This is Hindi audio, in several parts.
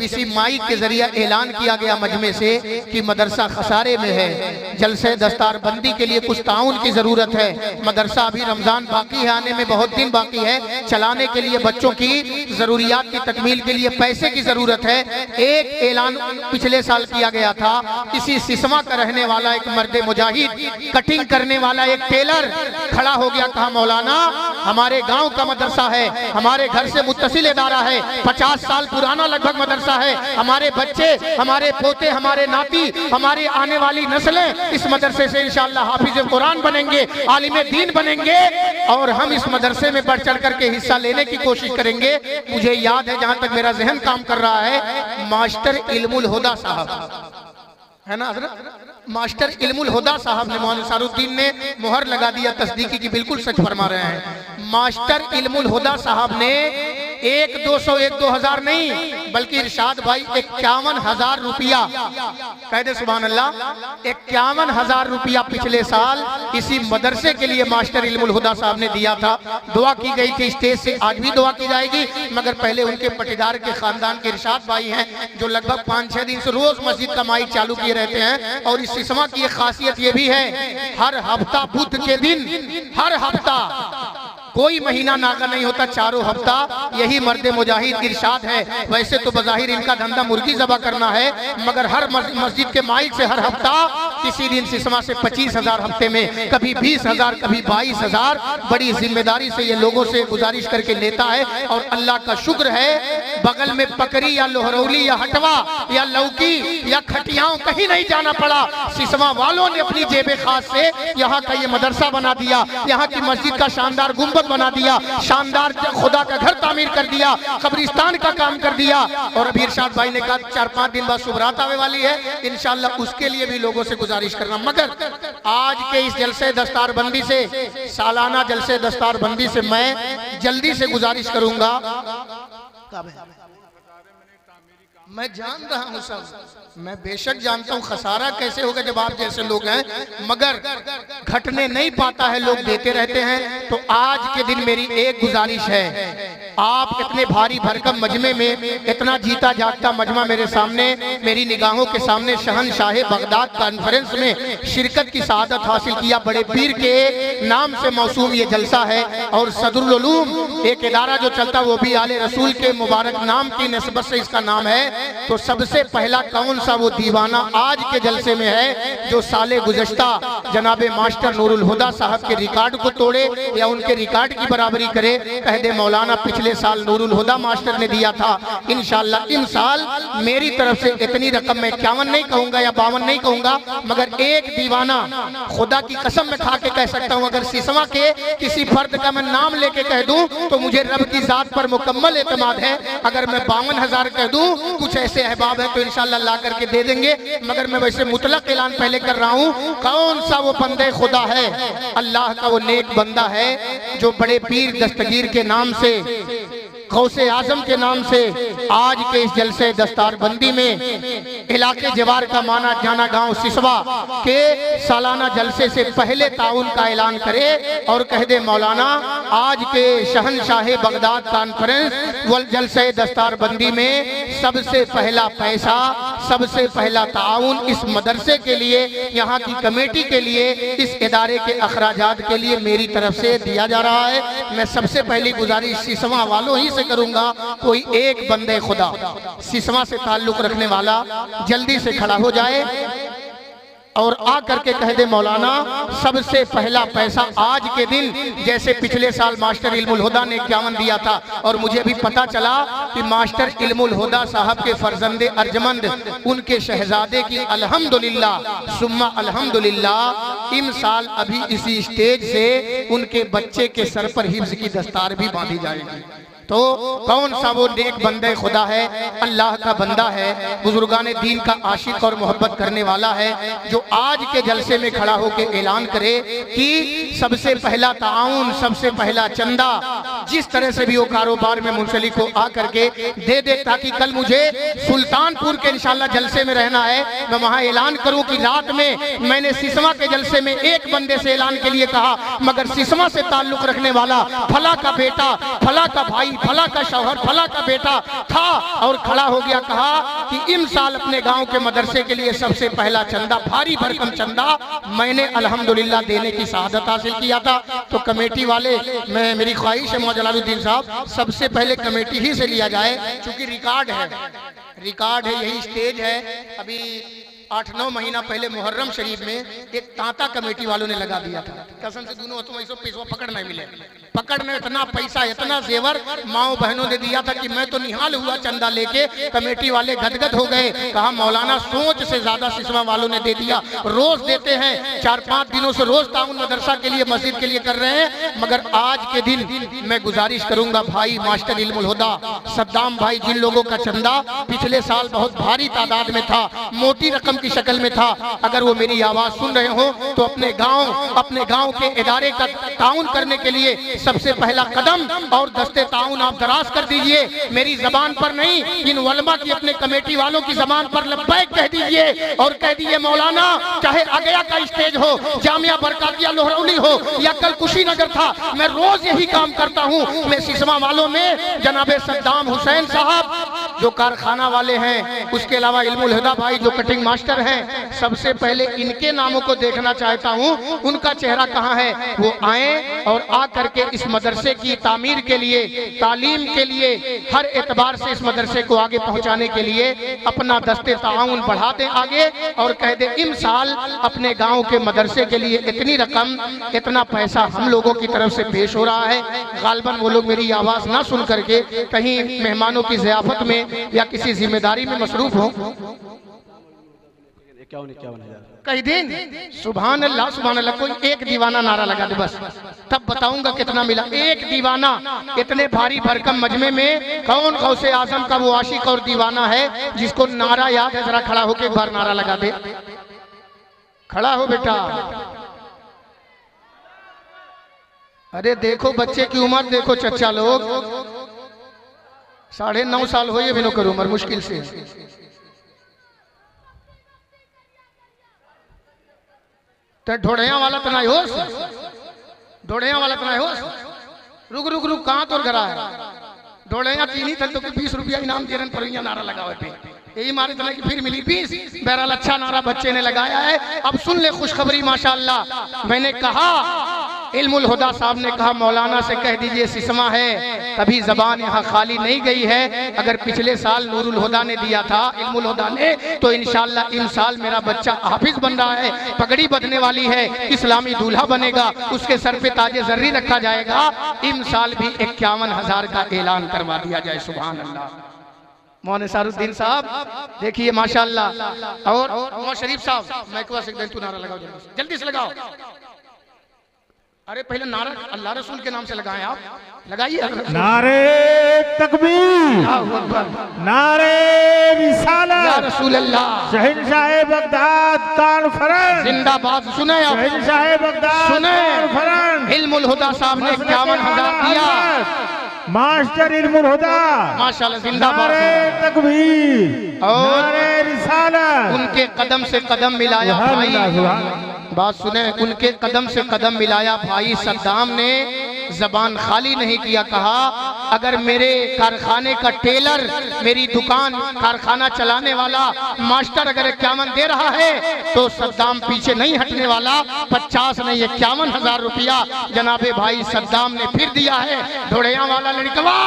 इसी माइक के जरिए ऐलान किया गया मजमे से कि मदरसा खसारे में है, जलसे दस्तार बंदी के लिए कुछ ताउन की जरूरत है। मदरसा अभी रमजान बाकी है, आने में बहुत दिन बाकी है, चलाने के लिए बच्चों की जरूरियात की तकमील के लिए पैसे की जरूरत है। एक ऐलान पिछले साल किया गया था, इसी सिसवा का रहने वाला एक मर्द मुजाहिद, कटिंग करने वाला एक टेलर खड़ा हो गया, कहा मौलाना हमारे गांव का मदरसा है, हमारे घर से मुत्तसिल इदारा है, 50 साल पुराना लगभग मदरसा है, हमारे बच्चे, हमारे पोते, हमारे नाती, हमारी आने वाली नस्लें इस मदरसे से इंशाअल्लाह हाफिज कुरान बनेंगे, आलिम दीन बनेंगे और हम इस मदरसे में बढ़ चढ़ करके हिस्सा लेने की कोशिश करेंगे। मुझे याद है, जहां तक मेरा जहन काम कर रहा है, मास्टर इल्मुल हुदा साहब है ना हजरत, मास्टर इल्मुल हुदा साहब ने, मौलाना सारुद्दीन ने मोहर लगा दिया तस्दीकी की, बिल्कुल सच फरमा रहे हैं। मास्टर इल्मुल हुदा साहब ने 1-200-1-2 नहीं बल्कि इरशाद भाई 51,000 रुपया, कह दे सुभान अल्लाह, 51,000 रुपया पिछले साल इसी मदरसे के लिए मास्टर इल्मुल हुदा साहब ने दिया था। दुआ की गई थी स्टेज से, आज भी दुआ की जाएगी, मगर पहले उनके पटीदार के खानदान के इरशाद भाई हैं जो लगभग 5-6 दिन से रोज मस्जिद का माइक चालू किए रहते हैं। और इस सिसमा की एक खासियत ये भी है, हर हफ्ता बुध के दिन, हर हफ्ता कोई महीना नागा नहीं होता, चारों हफ्ता यही मर्द मुजाहिद इरशाद है। वैसे तो बज़ाहिर इनका धंधा मुर्गी ज़बा करना है, मगर हर मस्जिद के माइक से हर हफ्ता किसी दिन सिसमा से 25,000 हफ्ते में, कभी 20,000, कभी 22,000, बड़ी जिम्मेदारी से ये लोगों से गुजारिश करके लेता है। और अल्लाह का शुक्र है, बगल में पकड़ी या लोहरौली या हटवा या लौकी या खटियाओं कहीं नहीं जाना पड़ा। सिसमा वालों ने अपनी जेबे खास से यहाँ का ये मदरसा बना दिया, यहाँ की मस्जिद का शानदार गुंबद बना दिया, शानदार खुदा का घर तामीर कर दिया, कब्रिस्तान का काम कर दिया। और अभी इरशाद भाई ने कहा 4-5 दिन बाद सुबरात आने वाली है, इंशाअल्लाह उसके लिए भी लोगों से गुजारिश करना। मगर आज के इस जलसे दस्तारबंदी से, सालाना जलसे दस्तारबंदी से मैं जल्दी से गुजारिश करूंगा, मैं जान रहा हूं सब, मैं बेशक जानता हूं खसारा कैसे होगा जब आप जैसे लोग हैं, मगर घटने नहीं पाता है, लोग देते रहते हैं। तो आज के दिन मेरी एक गुजारिश है, आप इतने भारी भरकम मजमे में, इतना जीता जागता मजमा मेरे सामने, मेरी निगाहों के सामने शहनशाह बगदाद कॉन्फ्रेंस में शिरकत की सआदत हासिल किया। बड़े पीर के नाम से मौसूम ये जलसा है और सदरुल उलूम एक इदारा जो चलता वो भी आले रसूल के मुबारक नाम की निस्बत से इसका नाम है। तो सबसे पहला कौन सा वो दीवाना आज के जलसे में है जो साले गुज़श्ता जनाबे मास्टर नूरुल हुदा साहब के रिकॉर्ड को तोड़े या उनके रिकॉर्ड की बराबरी करे? कह दे मौलाना पिछले साल नूरुल हुदा मास्टर ने दिया था, इंशाअल्लाह इन साल मेरी तरफ से इतनी रकम, मैं 51 नहीं कहूंगा या 52 नहीं कहूंगा, मगर एक दीवाना खुदा की कसम में खा के कह सकता हूं, अगर सिसवा के किसी फर्द का मैं नाम लेके कह दूं तो मुझे रब की जात पर मुकम्मल एतमाद है। अगर मैं 52,000 कह दूं, कुछ ऐसे अहबाब है तो इंशाअल्लाह ला करके दे देंगे, मगर मैं वैसे मुतलक ऐलान पहले कर रहा हूं। कौन सा वो बंदे खुदा है, अल्लाह का वो नेक बंदा है जो बड़े पीर दस्तगीर के नाम से, गौसे आजम के नाम से आज के इस जलसे दस्तारबंदी में इलाके जवार का माना जाना गांव सिसवा के सालाना जलसे से पहले ताउन का ऐलान करे और कह दे मौलाना आज के शहनशाह बगदाद कॉन्फ्रेंस वल जलसे दस्तारबंदी में सबसे पहला पैसा, सबसे पहला ताउन इस मदरसे के लिए, यहाँ की कमेटी के लिए, इस इदारे के अखराजात के लिए मेरी तरफ से दिया जा रहा है। मैं सबसे पहली गुजारिश सिसवा वालों ही से करूंगा, कोई एक बंदे खुदा सिसवा से ताल्लुक रखने वाला जल्दी से खड़ा हो जाए और आ करके कह दे मौलाना सबसे पहला पैसा आज के दिन, जैसे पिछले साल मास्टर इल्मुल हुदा ने 51 दिया था और मुझे भी पता चला कि मास्टर इल्मुल हुदा साहब के फर्जंदे अर्जमंद उनके शहजादे की अल्हम्दुलिल्लाह सुम्मा अल्हम्दुलिल्लाह इन साल अभी इसी स्टेज से उनके बच्चे के सर पर हिफ्ज की दस्तार भी बांधी जाएगी। तो कौन सा वो नेक बंदे खुदा है, अल्लाह का बंदा है, बुजुर्गान दीन का आशिक और मोहब्बत करने वाला है, जो आज के जलसे में खड़ा होकर ऐलान करे कि सबसे पहला ताउन, सबसे पहला चंदा जिस तरह से भी वो कारोबार में मुंसलिक हो आ करके दे दे, ताकि कल मुझे सुल्तानपुर के इंशाल्लाह जलसे में रहना है। मैं वहां ऐलान करूं कि रात में मैंने सिसमा के जलसे में एक बंदे से ऐलान के लिए कहा, मगर सिसमा से ताल्लुक रखने वाला फला का बेटा, फला का भाई, फला का शौहर, फला का बेटा था और खड़ा हो गया, कहा कि इस साल अपने गांव के मदरसे के लिए सबसे पहला चंदा, भारी भरकम चंदा मैंने अल्हम्दुलिल्लाह देने की शहादत हासिल किया था। तो कमेटी वाले, मैं मेरी ख्वाहिश है मौजलालुद्दीन साहब, सबसे पहले कमेटी ही से लिया जाए, क्योंकि रिकॉर्ड है, यही स्टेज है। अभी 8-9 महीना पहले मुहर्रम शरीफ में एक तांता कमेटी वालों ने लगा दिया था, कसम से दोनों हाथों में पैसा पकड़ नहीं मिले, पकड़ने इतना पैसा, इतना जेवर माओ बहनों ने दिया था कि मैं तो निहाल हुआ चंदा लेके। कमेटी वाले गदगद हो गए, कहा मौलाना सोच से ज्यादा सिसमा वालों ने दे दिया, रोज देते हैं, 4-5 दिनों से रोज ताउन मदरसा के लिए, मस्जिद के लिए कर रहे हैं। मगर आज के दिन मैं गुजारिश करूंगा भाई मास्टर इल्मुल हुदा सद्दाम भाई, जिन लोगों का चंदा पिछले साल बहुत भारी तादाद में था, मोटी रकम की शक्ल में था, अगर वो मेरी आवाज सुन रहे हो तो अपने गांव के इदारे का ताउन करने के लिए सबसे पहला कदम और दस्ते ताउन आप दराज कर दीजिए। मेरी जबान पर नहीं, इन उलमा की, अपने कमेटी वालों की जबान पर लब्बैक कह दीजिए और कह दीजिए मौलाना, चाहे अगया का स्टेज हो, जामिया बरकातिया लोहरौली हो या कल कुशीनगर था, मैं रोज यही काम करता हूँ। मैं सिसमा वालों में जनाबे सद्दाम हुसैन साहब जो कारखाना वाले हैं, उसके अलावा इल्मुल हुदा भाई जो कटिंग मास्टर हैं, सबसे पहले इनके नामों को देखना चाहता हूं, उनका चेहरा कहां है, वो आए और आ करके इस मदरसे की तामीर के लिए, तालीम के लिए, हर एतबार से इस मदरसे को आगे पहुंचाने के लिए अपना दस्ते ताउन बढ़ा दें आगे और कह दे इन साल अपने गांव के मदरसे के लिए इतनी रकम, इतना पैसा हम लोगों की तरफ से पेश हो रहा है। गालबन वो लोग मेरी आवाज ना सुन करके कहीं मेहमानों की ज़ियाफत में या किसी जिम्मेदारी में मसरूफ हो, 51 हजार कई दिन सुभान अल्लाह कोई एक दीवाना नारा लगा दे बस, तब बताऊंगा कितना मिला। एक दीवाना इतने भारी भरकम मजमे में कौन गौसे आजम का वो आशिक और दीवाना है जिसको नारा याद है, जरा खड़ा होकर एक बार नारा लगा दे। खड़ा हो बेटा। अरे देखो बच्चे की उम्र देखो, चचा लोग 9.5 साल हो ये बिनो करो उम्र मुश्किल से। ढोड़िया वाला तना हो, ढोड़िया वाला तना हो, रुक रुक रुक, कहाँ तोर घरा है? ढोड़िया चीनी थल तो 20 रुपया इनाम दे रहे पर नारा लगा हुआ पे, यही मारे तना कि फिर मिली 20। बहरहाल अच्छा नारा बच्चे ने लगाया है। अब सुन ले खुशखबरी माशाअल्लाह। मैंने कहा इल्मुल हुदा साहब ने कहा मौलाना से कह दीजिए सिसमा है, कभी जबान यहाँ खाली नहीं गई है। अगर पिछले साल नूरुल हुदा ने दिया था इल्मुल हुदा ने, तो इंशाअल्लाह इन साल मेरा बच्चा हाफिज बन रहा है, पगड़ी बंधने वाली है, इस्लामी दूल्हा बनेगा, उसके सर पे ताजे जर्री रखा जाएगा। इन साल भी 51,000 का ऐलान करवा दिया जाए। सुभान अल्लाह। मौलाना सारुद्दीन साहब देखिए माशाअल्लाह। और मौलाना शरीफ साहब मैकवा से तू नारा लगाओ, जल्दी से लगाओ। अरे पहले नारा अल्लाह रसूल के नाम से लगाएं, आप लगाइए। नारे तकबीर, नारे रिसालत, या रसूल अल्लाह, शहंशाह बगदाद कॉन्फ्रेंस जिंदाबाद। सुने आप, शहंशाह बगदाद सुने, कॉन्फ्रेंस इल्मुल हुदा साहब ने 51,000 दिया। मास्टर इल्मुल हुदा माशाअल्लाह जिंदाबाद। नारे तकबीर और नारे रिसालत, उनके कदम से कदम मिलाया भाई। बात सुने, उनके कदम से कदम मिलाया भाई सद्दाम ने, जबान खाली नहीं किया। कहा अगर मेरे कारखाने का टेलर, मेरी दुकान कारखाना चलाने वाला मास्टर अगर 51 दे रहा है तो सद्दाम पीछे नहीं हटने वाला। 50 नहीं 51,000 रुपया जनाबे भाई सद्दाम ने फिर दिया है। ढोड़िया वाला लड़कवा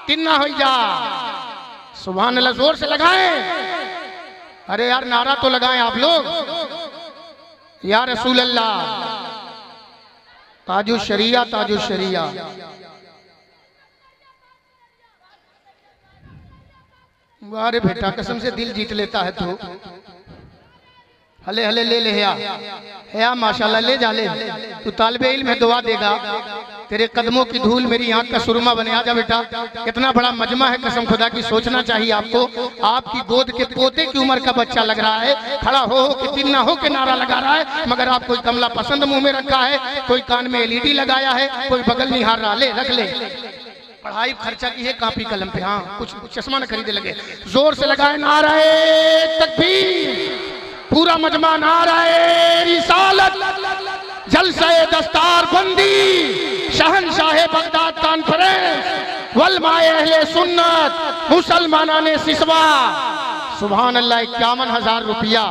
तिन्ना हो जा। सुभान अल्लाह, जोर से लगाएं। अरे यार नारा तो लगाएं आप लोग। या रसूल अल्लाह, ताजु शरिया, ताजु शरिया। अरे बेटा कसम से दिल जीत लेता है तू। हले हले ले ले, या माशाल्लाह ले जा ले, तू तालिबे इल्म है दुआ देगा। तेरे कदमों की धूल मेरी आंख का सुरमा बने। आजा बेटा, कितना बड़ा मजमा है, कसम खुदा की सोचना चाहिए आपको। आपकी गोद के पोते की उम्र का बच्चा लग रहा है, खड़ा हो के दिन ना हो के नारा लगा रहा है, मगर आप कोई कमला पसंद मुंह में रखा है, कोई कान में एलईडी लगाया है, कोई बगल निहार रहा। ले रख ले, पढ़ाई खर्चा की है कापी कलम पे। हाँ, कुछ चश्मा न खरीदे लगे। जोर से लगाए नाराए तकबीर, पूरा मजमा नाराए रिसालत, जलसे दस्तार बंदी, शहनशाह बगदाद कॉन्फ्रेंस, वलमाए अहले सुन्नत, मुसलमाना ने सिसवा। सुभान अल्लाह, 51,000 रुपया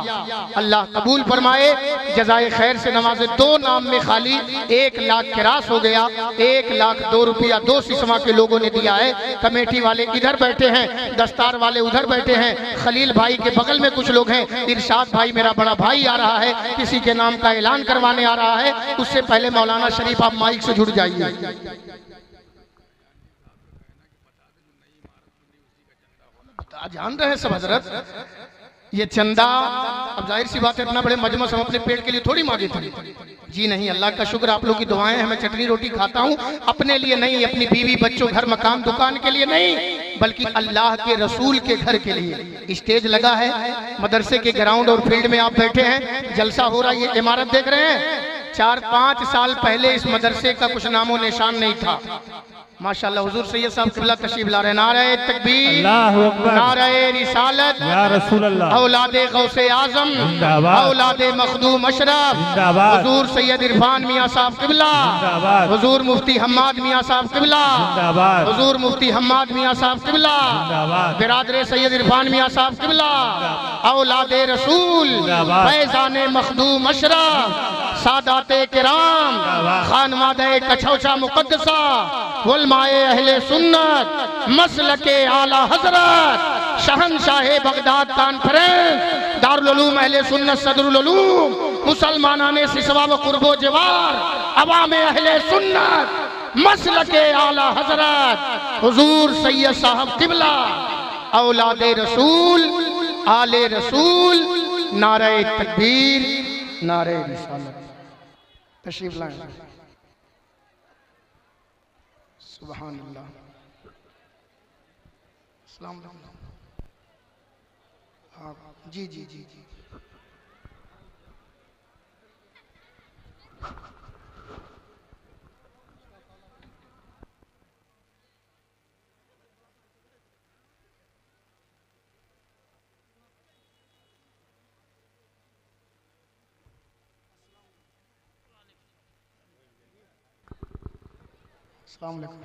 अल्लाह कबूल फरमाए। जजाए खैर से नवाजे। 2 नाम में खाली 1 लाख क्रॉस हो गया। 1,02 रुपया 2 सिसवा के लोगों ने दिया है। कमेटी वाले इधर बैठे हैं, दस्तार वाले उधर बैठे हैं, खलील भाई के बगल में कुछ लोग हैं, इरशाद भाई मेरा बड़ा भाई आ रहा है, किसी के नाम का ऐलान करवाने आ रहा है। उससे पहले मौलाना शरीफ आप माइक से जुड़ जाइए। जान रहे हैं सब हजरत, ये चंदा अब जाहिर सी बात है, इतना बड़े मजमा हम अपने पेट के लिए थोड़ी मांगे थे। जी नहीं, अल्लाह का शुक्र आप लोग की दुआएं हैं। मैं चटनी रोटी खाता हूँ अपने लिए नहीं, अपनी बीवी बच्चों घर मकान दुकान के लिए नहीं, बल्कि अल्लाह के रसूल के घर के लिए। स्टेज लगा है, मदरसे के ग्राउंड और फील्ड में आप बैठे हैं, जलसा हो रहा है। ये इमारत देख रहे हैं, 4-5 साल पहले इस मदरसे का कुछ नामो निशान नहीं था। माशाअल्लाह हुजूर सैयद साहब क़िबला तशरीफ ला रहे हैं। नारे तकबीर, अल्लाहु अकबर, नारे रिसालत, या रसूल अल्लाह, औलादे गौसे आजम, औलादे मखदूम अशरफ, हुजूर सैयद इरफान मियां साहब क़िबला, हुजूर मुफ्ती हम्माद मियां साहब क़िबला, हुजूर मुफ्ती हम्माद मियां साहब क़िबला, बिरादरे सैयद इरफान मियां साहब क़िबला, औलादे रसूल, फैज़ाने मखदूम अशरफ, सादाते किराम, खानवादे कछौचा मुक़द्दसा, उलमाए अहले सुन्नत, मसलके आला हजरत, शहनशाह बगदाद कॉन्फ्रेंस, दारुल उलूम अहले सुन्नत सदरुल उलूम, मुसलमाना ने सिसवा व कुर्बो जवार, अवामे अहले सुन्नत, मसलके आला हजरत, हुजूर सैयद साहब क़िबला, औलादे रसूल, आले रसूल, नारे तकबीर, नारे रिसालत। तशरीफ लाएं। सुभान अल्लाह। अस्सलाम वालेकुम। हाँ जी जी जी जी। अस्सलाम वालेकुम।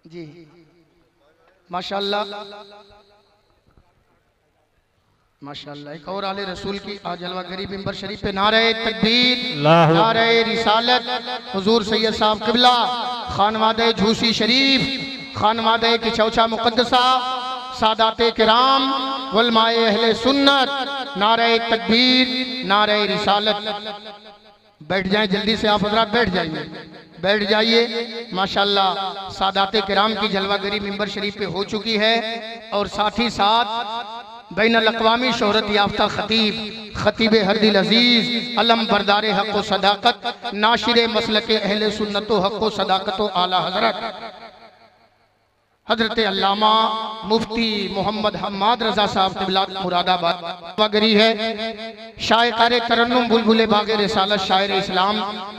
जी जी माशाअल्लाह माशाअल्लाह। एक और आले रसूल की आज जलवा गरीब मिंबर शरीफ पे नारे तकबीर, नारे रिसालत, हुजूर सैयद साहब क़िबला, खानवादे झूसी शरीफ, खानवादे की चौचा मुक़द्दसा, सादाते किराम, उलमाए अहले सुन्नत, नारे तकबीर, नारे रिसालत। बैठ जाएं जल्दी से, आप हजरात बैठ जाइए, बैठ जाइए। माशाअल्लाह सादाते किराम की जलवागरी मिंबर शरीफ पे हो चुकी है, और साथ ही साथ बैनुल अक़वामी शोहरत याफ्ता खतीब, खतीब हरदिल अजीज, अलम बरदार हक़ व सदाकत, नाशिर मसलके अहले सुन्नत व हक़ व सदाकत व आला हजरत हजरत अल्लामा मुफ्ती मोहम्मद हम्माद रजा साहब क़िबला मुरादाबाद वगरी है। शायकारे तरन्नुम बुलबुले बागे रिसालत शायर इस्लाम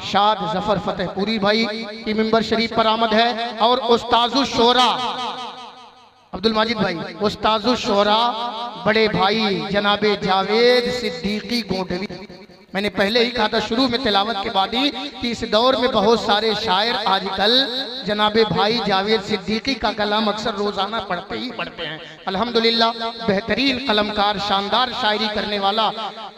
शाद जफर फतेहपुरी भाई की मिंबर शरीफ पर आमद है, और उस्ताजुश शोरा अब्दुल माजिद भाई, उस्ताजुश शोरा बड़े भाई जनाबे जावेद सिद्दीकी गोंडवी। मैंने पहले ही कहा था शुरू में तिलावत के बाद ही कि इस दौर में बहुत सारे शायर आजकल जनाबे भाई जावेद सिद्दीकी का कलाम अक्सर रोजाना पढ़ते ही पढ़ते हैं। अल्हम्दुलिल्लाह बेहतरीन कलमकार, शानदार शायरी करने वाला,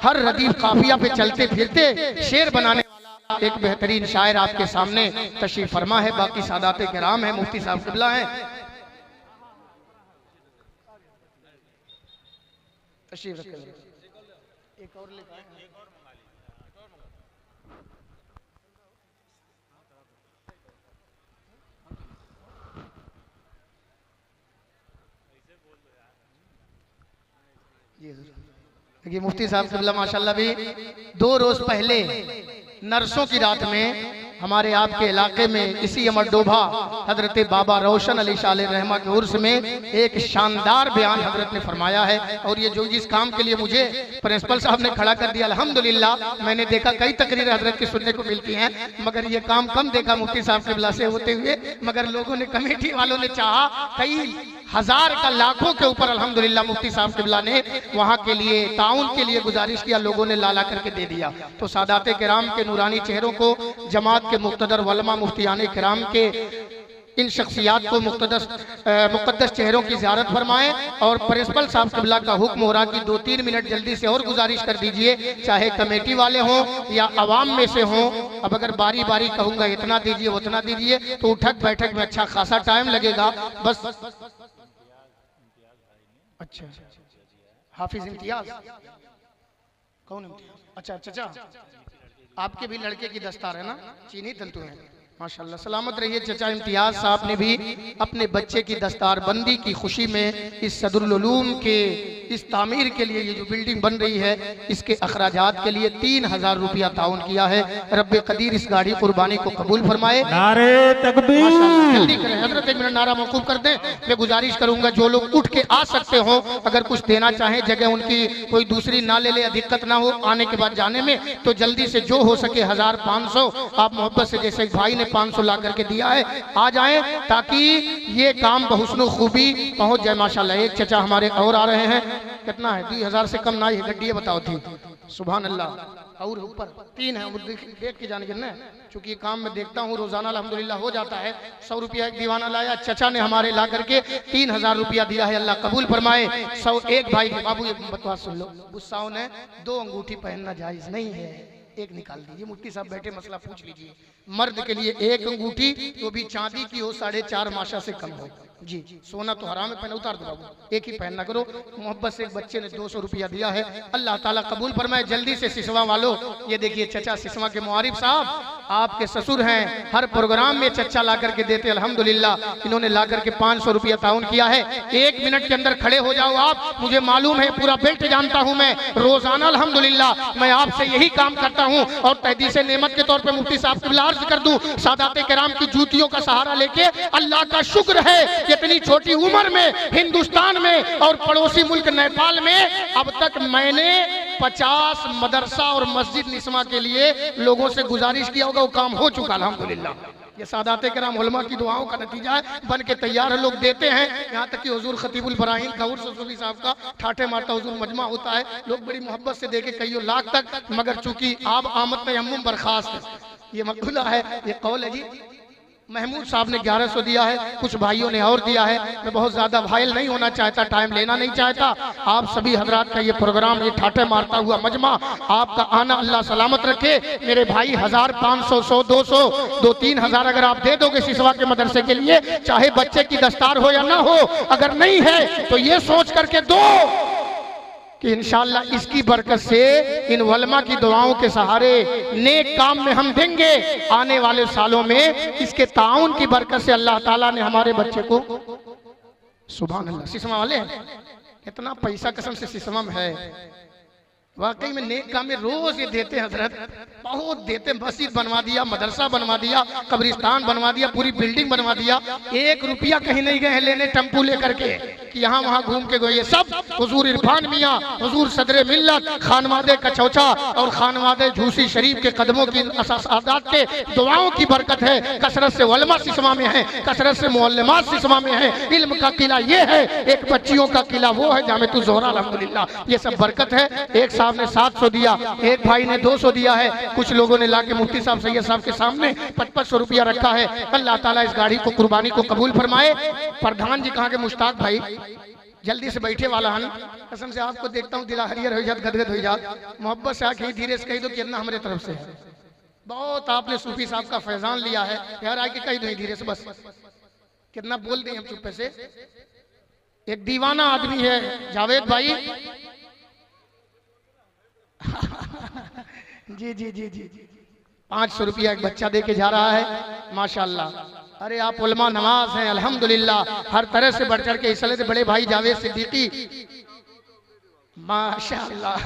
हर रदीफ काफिया पे चलते फिरते शेर बनाने वाला एक बेहतरीन शायर आपके सामने तशरीफ फरमा है। बाकी सादाते किराम है, मुफ्ती साहब क़िबला है, तशरीफ रखें। एक और लेकर जी देखिए मुफ्ती साहब क़िबला माशाल्लाह भी 2 रोज पहले नरसों की रात में हमारे आपके इलाके में इसी अमर डोभा हजरत बाबा रोशन अली शाले रहमा के उर्स में एक शानदार बयान हजरत ने फरमाया है। और ये जो जिस काम के लिए मुझे प्रिंसिपल साहब ने खड़ा कर दिया, अल्हम्दुलिल्लाह मैंने देखा कई तकरीर हजरत की सुनने को मिलती हैं, मगर ये काम कम देखा मुफ्ती साहब क़िबला से होते हुए। मगर लोगों ने, कमेटी वालों ने चाहा, कई हजार का लाखों के ऊपर अल्हम्दुलिल्लाह मुफ्ती साहब क़िबला ने वहाँ के लिए ताउन के लिए गुजारिश किया, लोगों ने लाला करके दे दिया। तो सादाते किराम के नूरानी चेहरों को, जमात के मुक़्तदर वलमा मुफ्तियाने किराम के इन शख्सियात को मुक़द्दस चेहरों की ज़ियारत फरमाएं। और प्रिंसिपल साहब क़िबला का हुक्म हो रहा कि 2-3 मिनट जल्दी से और गुजारिश कर दीजिए, चाहे कमेटी वाले हों या अवाम में से हों। अब अगर बारी बारी कहूँगा इतना दीजिए उतना दीजिए तो उठक बैठक में अच्छा खासा टाइम लगेगा। बस अच्छा, हाफिज इम्तियाज, कौन इम्तियाज? अच्छा चाचा, आपके भी लड़के की दस्तार है ना, चीनी तंतु है, माशाल्लाह। सलामत रहिए चचा। इम्तियाज साहब ने भी अपने बच्चे की दस्तार बंदी की खुशी में इस सदरुल उलूम के इस तामीर के लिए, ये जो बिल्डिंग बन रही है, इसके अखराजात के लिए 3000 रुपया ताउन किया है। रब्बे कदीर इस गाड़ी कुर्बानी को कबूल फरमाए। नारे तकबीर। जल्दी करें हजरत, 1 मिनट नारा मौकूफ कर दें। मैं गुजारिश करूंगा जो लोग उठ के आ सकते हो, अगर कुछ देना चाहें, जगह उनकी कोई दूसरी ना ले ले, दिक्कत ना हो आने के बाद जाने में, तो जल्दी से जो हो सके 1500 आप मोहब्बत से, जैसे भाई ने 500 ला करके दिया है, आ जाएं ताकि ये काम बहुस्न खूबी पहुंच जाए माशाल्लाह। एक चचा हमारे और आ रहे हैं, कितना है? 2000 से कम ना ही गड्डी बताओ थी, सुभान अल्लाह। और ऊपर 3 है, देख के जाने के ना, चूंकि काम में देखता हूँ रोजाना अल्हम्दुलिल्लाह हो जाता है। 100 रुपया एक दीवाना लाया, चचा ने हमारे ला करके 3000 रुपया दिया है, अल्लाह कबूल फरमाए। 101 भाई बाबू ये बतवा सुन लो, गुस्साओं ने 2 अंगूठी पहनना जायज नहीं है, एक निकाल दीजिए। मुफ्ती साहब बैठे, मसला पूछ लीजिए। मर्द के लिए 1 अंगूठी, वो भी चांदी की हो, 4.5 माशा से कम हो जी। सोना तो हराम है, पहले उतार दो बाबू, एक ही पहनना करो। मोहब्बत से एक बच्चे ने 200 रुपया दिया है, अल्लाह ताला कबूल फरमाए। जल्दी से सिसवा वालों, ये देखिए चचा सिसवा के मुआरिफ साहब आपके ससुर हैं, हर प्रोग्राम में चचा ला करके देते अल्हम्दुलिल्लाह। इन्होंने ला करके 500 रुपया ताउन किया है। 1 मिनट के अंदर खड़े हो जाओ आप, मुझे मालूम है, पूरा बेल्ट जानता हूं मैं, रोजाना अल्हम्दुलिल्लाह मैं आपसे यही काम करता हूं। और तहदीस नेमत के तौर पे मुफ्ती साहब क़िबला अर्ज कर दूं, सादाते किराम की जूतियों का सहारा लेके अल्लाह का शुक्र है इतनी छोटी उम्र में हिंदुस्तान में और पड़ोसी मुल्क नेपाल में अब तक मैंने 50 मदरसा और मस्जिद निस्मा के लिए लोगों से गुजारिश किया होगा, वो काम हो चुका अल्हम्दुलिल्लाह। ये सादाते किराम उलमा की दुआओं का नतीजा है, बन के तैयार है, लोग देते हैं। यहाँ तक कि हुजूर खतीबुल बराहीन का उर्स सूफी साहब का ठाटे मारता हुजूर मजमा होता है, लोग बड़ी मोहब्बत से देके कई लाख तक, मगर चूंकि आप आमद तयम्मुम बर्खास्त है, ये मकबूला है, ये कौल है जी। महमूद साहब ने 1100 दिया है, कुछ भाइयों ने और दिया है। मैं बहुत ज्यादा वाइल नहीं होना चाहता, टाइम लेना नहीं चाहता। आप सभी हजरात का ये प्रोग्राम, ये ठाटे मारता हुआ मजमा, आपका आना अल्लाह सलामत रखे। मेरे भाई 1000, 500, 100, 200, 2-3 अगर आप दे दोगे सिसवा के मदरसे के लिए, चाहे बच्चे की दस्तार हो या ना हो, अगर नहीं है तो ये सोच करके दो कि इंशाअल्लाह इसकी बरकत से, इन वलमा की दुआओं के सहारे नेक काम में हम देंगे। आने वाले सालों में इसके ताउन की बरकत से अल्लाह ताला ने हमारे बच्चे को, सुभान अल्लाह, सिसमा वाले इतना पैसा कसम से सिसमा में है, वाकई में नेक काम में रोज ये देते हैं हजरत, बहुत देते। मस्जिद बनवा दिया, मदरसा बनवा दिया, कब्रिस्तान बनवा दिया, पूरी बिल्डिंग बनवा दिया। 1 रुपया कहीं नहीं गए लेने टेम्पू लेकर के कि यहाँ वहाँ घूम के गए। ये सब हुजूर इरफान मियाँ, हुजूर सदरे मिल्लत, खानवादे कचौचा और खानवादे झूसी शरीफ के कदमों की सादात के दुआओं की बरकत है। कसरत से उलमा सिसमा में है, कसरत से मुअल्लिमात सिसमा में है। इल्म का किला ये है, एक बच्चियों का किला वो है जामिअतुज़ ज़ोहरा अल्हम्दुलिल्लाह। ये सब बरकत है। एक साहब ने 700 दिया, एक भाई ने 200 दिया है, कुछ लोगों ने लाके मुफ्ती साहब सैयद साहब के सामने 2500 रुपया रखा है। अल्लाह ताला इस गाड़ी को कुर्बानी को कबूल फरमाए। प्रधान जी कहाँ के? मुश्ताक भाई जल्दी से बैठे वाला हन, कसम से आपको देखता हूँ दिला हरियर हो जात, गदगद हो जात। मोहब्बत से आके धीरे से कही दो कि अल्लाह हमारे तरफ से है। बहुत आपने सूफी साहब का फैजान लिया है यार, आके कही दो धीरे से, बस कितना बोल दें हम चुप्पे से। एक दीवाना आदमी है जावेद भाई जी जी जी जी 500 रुपया एक बच्चा दे के जा रहा है माशाल्लाह। अरे आप उलमा नवाज हैं अल्हम्दुलिल्लाह, हर तरह से बढ़ चढ़ के। इसलिए बड़े भाई जावेद सिद्दीकी माशाअल्लाह,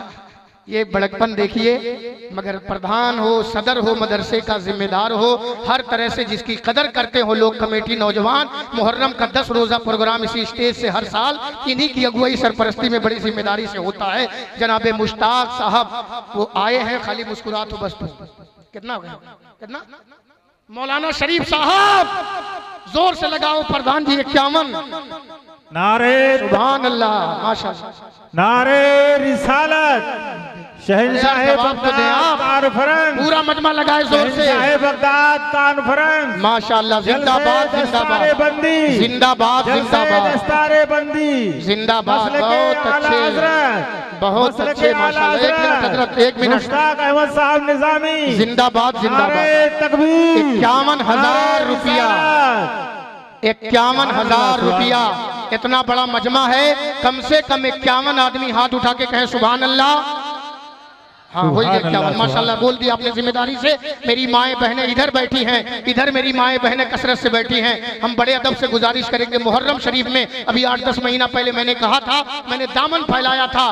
ये बड़कपन देखिए। मगर प्रधान हो, सदर हो, मदरसे का जिम्मेदार हो, हर तरह से जिसकी कदर करते हो लोग, कमेटी, नौजवान, मुहर्रम का 10 रोजा प्रोग्राम इसी स्टेज से हर साल इन्हीं की अगुवाई सरपरस्ती में बड़ी जिम्मेदारी से होता है। जनाबे मुश्ताक साहब वो आए हैं, खाली मुस्कुरात हो बस। कितना हो गया? कितना? मौलाना शरीफ साहब जोर से लगाओ। प्रधान जी 51। नारे सुभान अल्लाह, माशाअल्लाह। नारे रिसालत, शहंशाह बगदाद कॉन्फ्रेंस, पूरा मजमा लगाए जोर से। शहंशाह बगदाद कॉन्फ्रेंस, माशाअल्लाह, जिंदाबाद जिंदाबाद बंदी, जिंदाबाद जिंदाबाद दस्तारे बंदी, जिंदाबाद। बहुत अच्छे, बहुत अच्छे माशाअल्लाह। एक मिनट हजरत, एक मिनट। मुश्ताक अहमद साहब निजामी, जिंदाबाद जिंदाबाद। नारे तकबीर, 51,000 रुपया, 51,000 रुपया। इतना बड़ा मजमा है, कम से कम 51 आदमी हाथ उठा के कहे सुभान अल्लाह। हाँ हो गया 51, माशाअल्लाह। बोल दिया आपने जिम्मेदारी से। मेरी माएँ बहनें इधर बैठी हैं, इधर मेरी माएँ बहनें कसरत से बैठी हैं। हम बड़े अदब से गुजारिश करेंगे, मुहर्रम शरीफ में अभी 8-10 महीना पहले मैंने कहा था, मैंने दामन फैलाया था,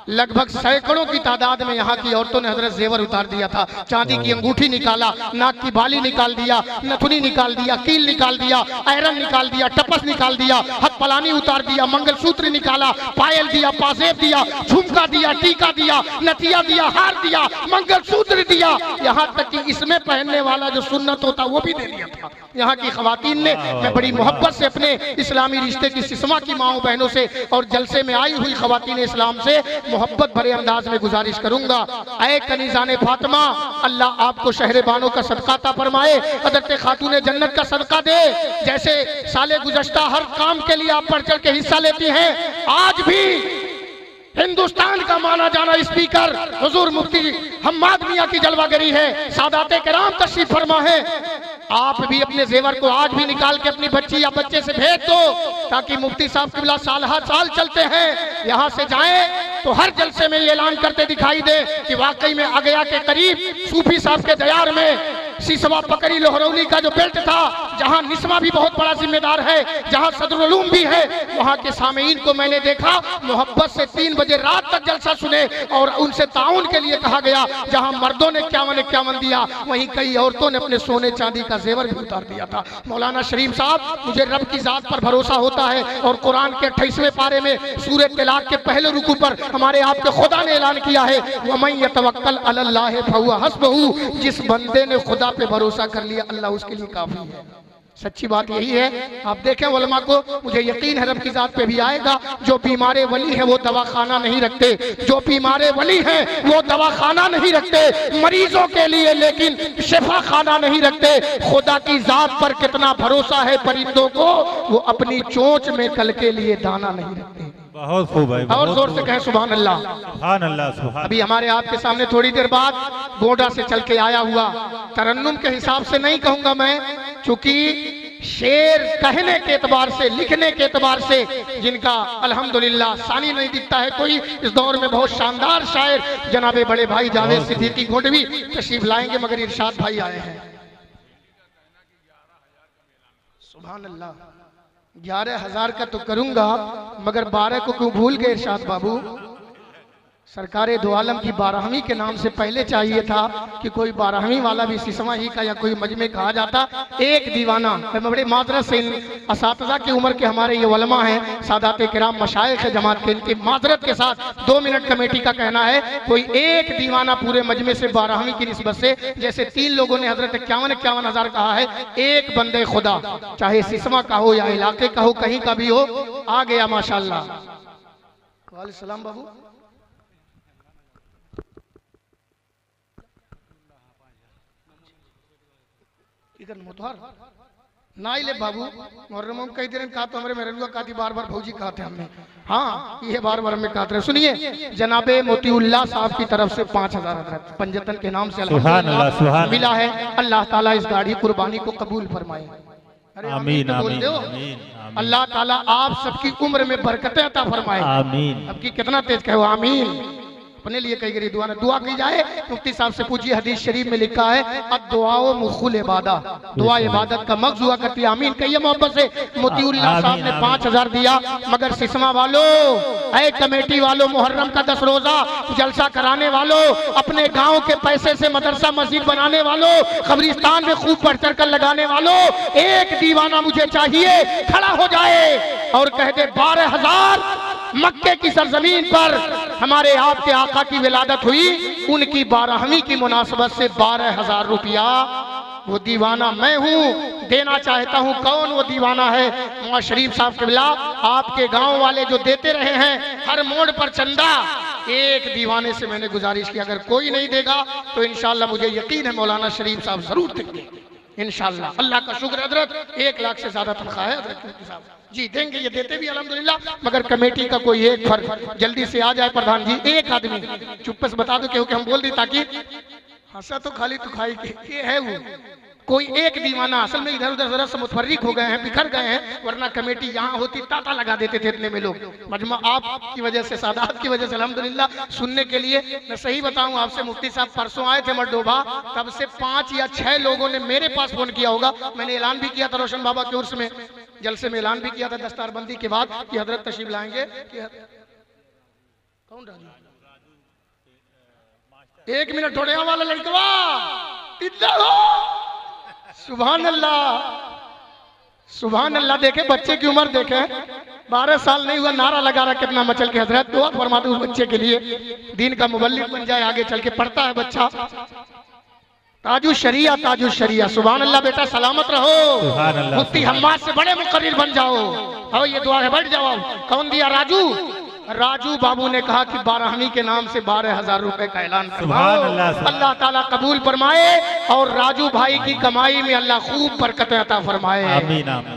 लगभग सैकड़ों की तादाद में यहाँ की औरतों ने हजरत जेवर उतार दिया था। चांदी की अंगूठी निकाला, नाक की बाली निकाल दिया, नथुनी निकाल दिया, कील निकाल दिया, आयरन निकाल दिया, टपस निकाल दिया, हथ पलानी उतार दिया, मंगलसूत्र निकाला, पायल दिया, पाजेब दिया, झुमका दिया, टीका दिया, नथिया दिया, हार दिया, मंगलसूत्र दिया, यहाँ तक कि इसमें पहनने वाला जो सुन्नत होता वो भी दे दिया था। यहाँ की खवातीन ने, मैं बड़ी मोहब्बत से अपने इस्लामी रिश्ते की सिस्मा की माओ बहनों से और जलसे में आई हुई खवातीन इस्लाम से मोहब्बत भरे अंदाज में गुजारिश करूंगा, ऐ कनीज़ाने फातिमा, अल्लाह आपको शहरे बानो का सदका अता फरमाए, हज़रत खातूने जन्नत का सदका दे। जैसे साले गुज़श्ता हर काम के लिए आप बढ़ चढ़ के हिस्सा लेती हैं, आज भी हिंदुस्तान का माना जाना स्पीकर हुजूर मुफ्ती हम्माद मियां की जलवागरी है, सादाते किराम तशरीफ फरमा है। आप भी अपने जेवर को आज भी निकाल के अपनी बच्ची या बच्चे से भेज दो, ताकि मुफ्ती साहब किबला साल हर साल चलते हैं, यहाँ से जाएं तो हर जलसे में ये ऐलान करते दिखाई दे कि वाकई में अगया के करीब सूफी साहब के दयार में सिसवा पकड़ी लोहरौली का जो बेल्ट था, जहां निस्मा भी बहुत बड़ा जिम्मेदार है, जहां सदरुल उलूम भी है, वहां के सामीन को मैंने देखा मोहब्बत से 3 बजे रात तक जलसा सुने और उनसे ताउन के लिए कहा गया। जहां मर्दों ने 51 दिया, वहीं कई औरतों ने अपने सोने चांदी का जेवर भी उतार दिया था। मौलाना शरीफ साहब, मुझे रब की जात पर भरोसा होता है और कुरान के 28वें पारे में सूरह तलाक के पहले रुकू पर हमारे आपके खुदा ने ऐलान किया है, वमन यतवक्कल अलल्लाह फहुवा हस्बहू, जिस बंदे ने खुदा पे भरोसा कर लिया अल्लाह उसके लिए काफी है। सच्ची बात यही है। आप देखें उलमा को, मुझे यकीन है रब की जात पे भी आएगा, जो बीमारे वली हैं वो दवाखाना नहीं रखते, जो बीमारे वली हैं वो दवाखाना नहीं रखते मरीजों के लिए, लेकिन शिफा खाना नहीं रखते। खुदा की जात पर कितना भरोसा है परिंदों को, वो अपनी चोंच में कल के लिए दाना नहीं रखते। बहुत खूब भाई, और जोर से कहें सुभान अल्लाह। सुभान अल्लाह, सुभान। अभी हमारे आपके सामने थोड़ी देर बाद गोंडा से चल के आया हुआ, तरन्नुम के हिसाब से नहीं कहूंगा मैं, चूंकि शेर कहने के एतबार से, लिखने के एतबार से जिनका अल्हम्दुलिल्लाह सानी नहीं दिखता है कोई इस दौर में, बहुत शानदार शायर जनाबे बड़े भाई जावेद सिद्दीकी गोंडवी तशरीफ लाएंगे, मगर इरशाद भाई आए हैं। सुभान अल्लाह। 11,000 का तो करूंगा, मगर 12 को क्यों भूल गए इरशाद बाबू? सरकारे दो आलम की 12वीं के नाम से पहले चाहिए था कि कोई 12वीं वाला भी सिसवा ही का या कोई मजमे कहा जाता। एक दीवाना, मैं बड़े माजरत से इन असातिज़ा की उम्र के हमारे ये उलमा हैं, सादाते किराम मशाइख जमात के, इनकी माजरत के साथ 2 मिनट कमेटी का कहना है, कोई एक दीवाना पूरे मजमे से 12वीं की निस्बत से, जैसे 3 लोगों ने हजरत 51,000 कहा है, एक बंदे खुदा चाहे सिसवा का हो या इलाके का हो, कहीं का भी हो, आ गया माशाअल्लाह। वालेकुम सलाम बाबू। नाइले बाबू मुहर्रम कई दिन कहा तो हमारे मेहरुआ कहा थी, बार-बार भौजी कहा थे हमने, हाँ ये बार-बार हमें कहा थे। सुनिए, जनाबे मोतीउल्लाह साहब की तरफ से 5,000 हज़रत पंजतन के नाम से अल्हम्दुलिल्लाह मिला है। अल्लाह ताला इस गाड़ी कुर्बानी को कबूल फरमाए। आमीन, आमीन, आमीन। अल्लाह ताला आप सबकी उम्र में बरकतें अता फरमाए। आमीन। अब की कितना तेज कहो आमीन। अपने लिए कही गई दुआ, दुआ की जाए। मुफ्ती साहब से पूछिए, हदीस शरीफ में लिखा है अद्दुआ मुखुल इबादा, दुआ इबादत का मक्स हुआ करती है। आमीन कहिए मोहब्बत से। मोतीउल्लाह साहब ने 5000 दिया, मगर सिसमा वालों, ऐ कमेटी वालों, मुहर्रम का 10 रोजा जलसा कराने वालों, अपने गांव के पैसे से मदरसा मस्जिद बनाने वालों, कब्रिस्तान में खूब बढ़ चढ़ कर लगाने वालों, एक दीवाना मुझे चाहिए खड़ा हो जाए और कह दे 12,000 मक्के की सरजमीन पर हमारे आपके आका की विलादत हुई, उनकी 12वीं की मुनासबत से 12,000 रुपया वो दीवाना मैं हूँ, देना चाहता हूँ। कौन वो दीवाना है? मुआ शरीफ साहब किबला, आपके गांव वाले जो देते रहे हैं हर मोड़ पर चंदा, एक दीवाने से मैंने गुजारिश की, अगर कोई नहीं देगा तो इंशाल्लाह मुझे यकीन है मौलाना शरीफ साहब जरूर देंगे इंशाल्लाह। अल्लाह का शुक्र हजरत, 1 लाख से ज्यादा तनख्वाह है हजरत साहब जी, देंगे, ये देते भी अल्हम्दुलिल्लाह। मगर कमेटी का कोई एक फर्क जल्दी से आ जाए प्रधान जी, एक आदमी चुप्पे से बता दो क्योंकि हम बोल दी, ताकि हंसा तो खाली तो खाई के है वो कोई एक दीवाना। असल में इधर उधर जरा से मुतफर्रिक हो गए हैं, बिखर गए हैं, वरना कमेटी यहाँ होती ताता लगा देते थे इतने में लोग। मजमा आपकी वजह से, सादात की वजह से अल्हम्दुलिल्लाह सुनने के लिए। मैं सही बताऊं आपसे, मुफ्ती साहब परसों आए थे मरडोबा, तब से 5 या 6 लोगों ने मेरे पास फोन किया होगा। मैंने ऐलान भी किया था रोशन बाबा के उर्स में, जलसे में ऐलान भी किया था दस्तारबंदी के बाद कि हजरत तशरीफ लाएंगे। कौन राजू? 1 मिनट थोड़े वाला लड़कवा इधर हो। सुभान अल्लाह, सुभान अल्लाह। देखे बच्चे की उम्र देखे, 12 साल नहीं हुआ, नारा लगा रहा कितना मचल के। हजरत दुआ फरमाते उस बच्चे के लिए, दीन का मुबल्लिग बन जाए, आगे चल के पढ़ता है बच्चा। ताजु शरिया, ताजु शरिया। सुभान अल्लाह बेटा, सलामत रहो, मुफ्ती हम्माद से बड़े मुकर्रिर बन जाओ। और ये दुआ है, बैठ जाओ। कौन दिया? राजू। राजू बाबू ने कहा कि 12वीं के नाम से 12,000 रुपए का ऐलान करवाओ। अल्लाह ताला कबूल फरमाए और राजू भाई की कमाई में अल्लाह खूब बरकत अता फरमाए।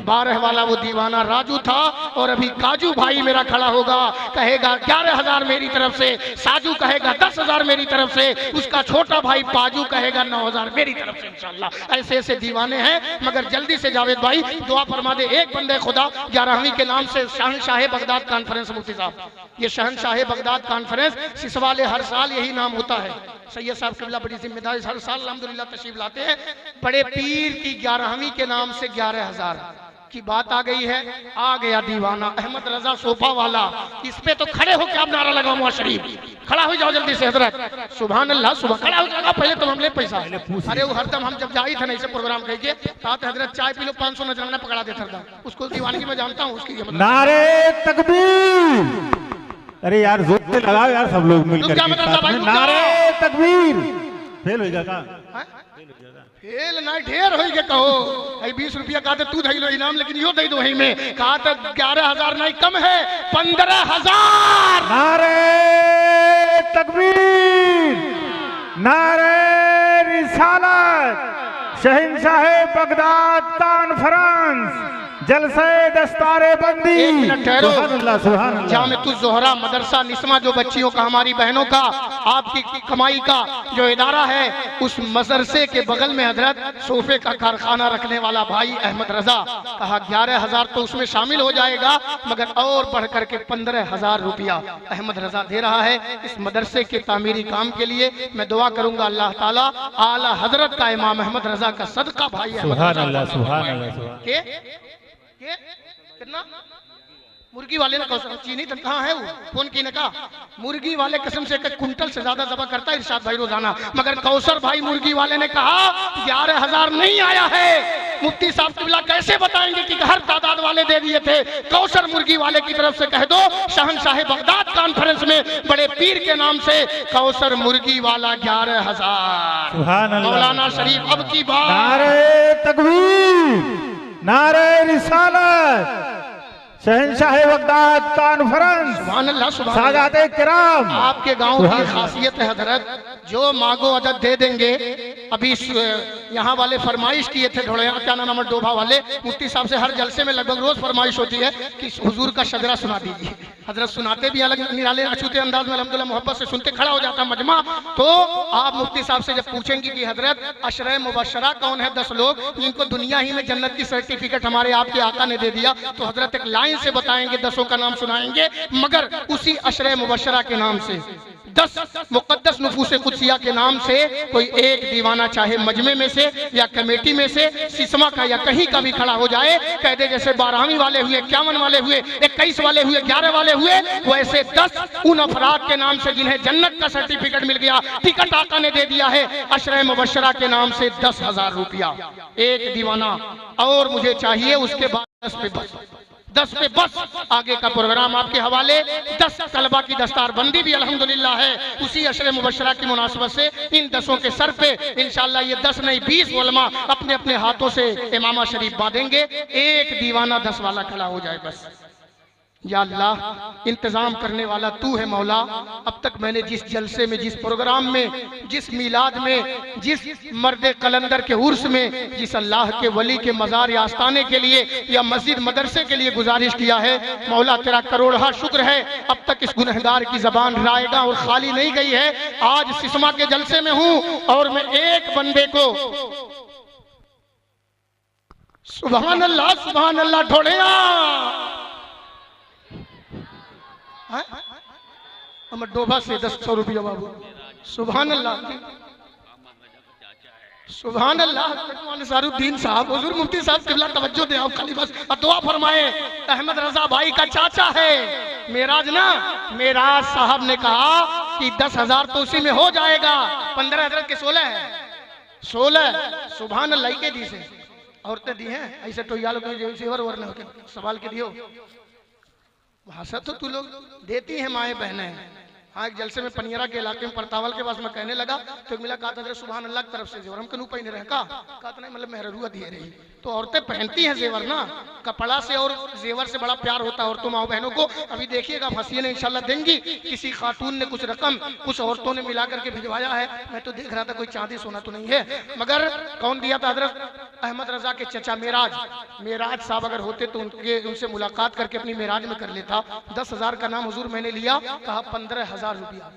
12 वाला वो दीवाना राजू था, और अभी काजू भाई मेरा खड़ा होगा, कहेगा 11,000 मेरी तरफ से, साजू कहेगा 10,000 मेरी तरफ से, उसका छोटा भाई पाजू कहेगा 9,000 मेरी तरफ से इंशाल्लाह। ऐसे ऐसे दीवाने हैं। मगर जल्दी से जावेद भाई दुआ फरमा दे, एक बंदे खुदा 11वीं के नाम से शहनशाह बगदाद कॉन्फ्रेंस। मुफ्ती साहब, ये शहनशाह बगदाद कॉन्फ्रेंस सिसवाले हर साल यही नाम होता है। सैयद साहब किबला बड़ी जिम्मेदारी हर साल अल्हम्दुलिल्लाह तशरीफ लाते हैं। बड़े पीर की 11वीं के नाम से 11,000 की बात आ गई है। आ गया दीवाना अहमद रजा सोफा वाला, इस पे तो खड़े होकर आप नारा लगाओ। मुआ शरीफ खड़ा हो जाओ जल्दी से हजरत। सुभान अल्लाह, सुबह खड़ा हो जाएगा। पहले तो हम ले पैसा, अरे वो हरदम हम जब जाई थे ना इसे प्रोग्राम कह के, हजरत चाय पी लो 500 नजराना पकड़ा देता था उसको। दीवानगी में जानता हूँ उसकी। नारे तकबीर। अरे यार जोर से लगाओ यार, सब लोग मिलकर नारे तकबीर। फेल होगा का? फेल ना ढेर हो के कहो। 20 रुपया कहा तू दे लो इनाम, लेकिन यो दे दो वही में। कहा तो 11,000 नहीं कम है, 15,000। नारे तकबीर, नारे रिसालत, शहनशाह बगदाद कॉन्फ्रेंस, जलसे दस्तारे बंदी। 1 मिनट ठहरो। सुभान अल्लाह। जामिअतुल ज़ोहरा मदरसा निस्मा, जो बच्चियों का, हमारी बहनों का, आपकी कमाई का जो इदारा है, उस मदरसे के बगल में हजरत सोफे का कारखाना रखने वाला भाई अहमद रजा, कहा 11,000 तो उसमें शामिल हो जाएगा, मगर और बढ़ करके 15,000 रुपया अहमद रजा दे रहा है इस मदरसे के तामीरी काम के लिए। मैं दुआ करूंगा अल्लाह ताला आला हजरत का इमाम अहमद रजा का सदका भाई कितना मुर्गी वाले ने चीनी तक कहाँ है वो? फोन की ने कहा मुर्गी वाले कसम से 1 कुंटल से ज्यादा दबा करता है इरशाद भाई रोजाना। मगर कौसर भाई मुर्गी वाले ने कहा 11,000 नहीं आया है। मुफ्ती साहब किबला कैसे बताएंगे कि हर तादाद वाले दे दिए थे। कौसर मुर्गी वाले की तरफ से कह दो, शहनशाह बगदाद कॉन्फ्रेंस में बड़े पीर के नाम से कौसर मुर्गी वाला 11,000। मौलाना शरीफ अब की बात। नारे तकबीर, नारे रिसालत, शहनशाह बगदाद कॉन्फ्रेंस, सादाते किराम। आपके गांव की खासियत है हजरत, जो मांगो अदद दे देंगे। अभी यहाँ वाले फरमाइश किए थे ढोड़िया, क्या नाम है, डोभा वाले। मुफ्ती साहब से हर जलसे में लगभग रोज फरमाइश होती है कि हुजूर का शजरा सुना दीजिए। हजरत सुनाते भी अलग निराले अछूते अंदाज में अल्हम्दुलिल्लाह मोहब्बत से सुनते खड़ा हो जाता मजमा। तो आप मुफ्ती साहब से जब पूछेंगे कि हजरत अशरे मुबशरा कौन है, 10 लोग जिनको दुनिया ही में जन्नत की सर्टिफिकेट हमारे आपके आका ने दे दिया, तो हजरत एक लाइन से बताएंगे, 10 का नाम सुनाएंगे, मगर उसी अशरे मुबशरा के नाम से 10 मुक़द्दस नफूसे कुदसिया के नाम से कोई एक दीवाना चाहे मजमे में से या कमेटी में से सिसमा का या कहीं का भी खड़ा हो जाए, कह दे जैसे 12वीं वाले हुए, 51 वाले हुए, 21 वाले हुए, 11 वाले हुए, वैसे 10 उन अफराद के नाम से जिन्हें जन्नत का सर्टिफिकेट मिल गया, टिकट आका ने दे दिया है, अशरे मुबशरा के नाम से 10,000 रुपया एक दीवाना। और मुझे चाहिए उसके बाद 10 पे बस आगे का प्रोग्राम आपके हवाले। 10 तलबा की दस्तारबंदी भी अल्हम्दुलिल्लाह है उसी अशरे मुबशरा की मुनासबत से। इन 10 के सर पे इंशाअल्लाह ये 10 नहीं 20 उलमा अपने अपने हाथों से इमामा शरीफ बांधेंगे। एक दीवाना 10 वाला खड़ा हो जाए बस। या अल्लाह इंतजाम करने वाला तू है मौला। अब तक मैंने जिस जलसे में, जिस प्रोग्राम में, जिस मिलाद में, जिस मर्द कलंदर के उर्स में, जिस अल्लाह के वली के मज़ार या आस्ताने के लिए या मस्जिद मदरसे के लिए गुजारिश किया है, मौला तेरा करोड़हा शुक्र है। अब तक इस गुनहगार की जबान रायगा और खाली नहीं गई है। आज सिसमा के जलसे में हूँ और मैं एक बंदे को सुभान अल्लाह ढोड़िया हमर डोभा से 10 रुपया बाबू। सुभान अल्लाह, सुभान अल्लाह। अंसारुद्दीन साहब, हुजूर मुफ्ती साहब किबला तवज्जो दे आप खाली बस दुआ फरमाए। अहमद रजा भाई का चाचा है मेराज ना, मेराज साहब ने कहा कि 10,000 तो उसी में हो जाएगा। 15 हजरत के 16 है, 16 सुभान अल्लाह के दी से औरतें दी हैं ऐसे तो यार सेवर वर न सवाल के दियो भाषा तो तू लोग देती है माएँ बहनें। हाँ, एक जलसे में पनियरा के इलाके में परतावल के पास मैं कहने लगा तो मिला कहा था सुभान अल्लाह की तरफ से जेवर हम कनू पहने रहे कहा नहीं मतलब मेहरुआ दिए रही। तो औरतें पहनती हैं जेवर ना, कपड़ा से और जेवर से बड़ा प्यार होता है औरतों माओ बहनों को। अभी देखिएगा फसिए ने इंशाल्लाह देंगी। किसी खातून ने कुछ रकम कुछ औरतों ने मिला करके भिजवाया है। मैं तो देख रहा था कोई चांदी सोना तो नहीं है, मगर कौन दिया था? हजरत अहमद रजा के चचा मेराज साहब अगर होते तो उनसे मुलाकात करके अपनी मेराज में कर लेता। 10,000 का नाम हुजूर मैंने लिया, कहा 15,000 रुपया।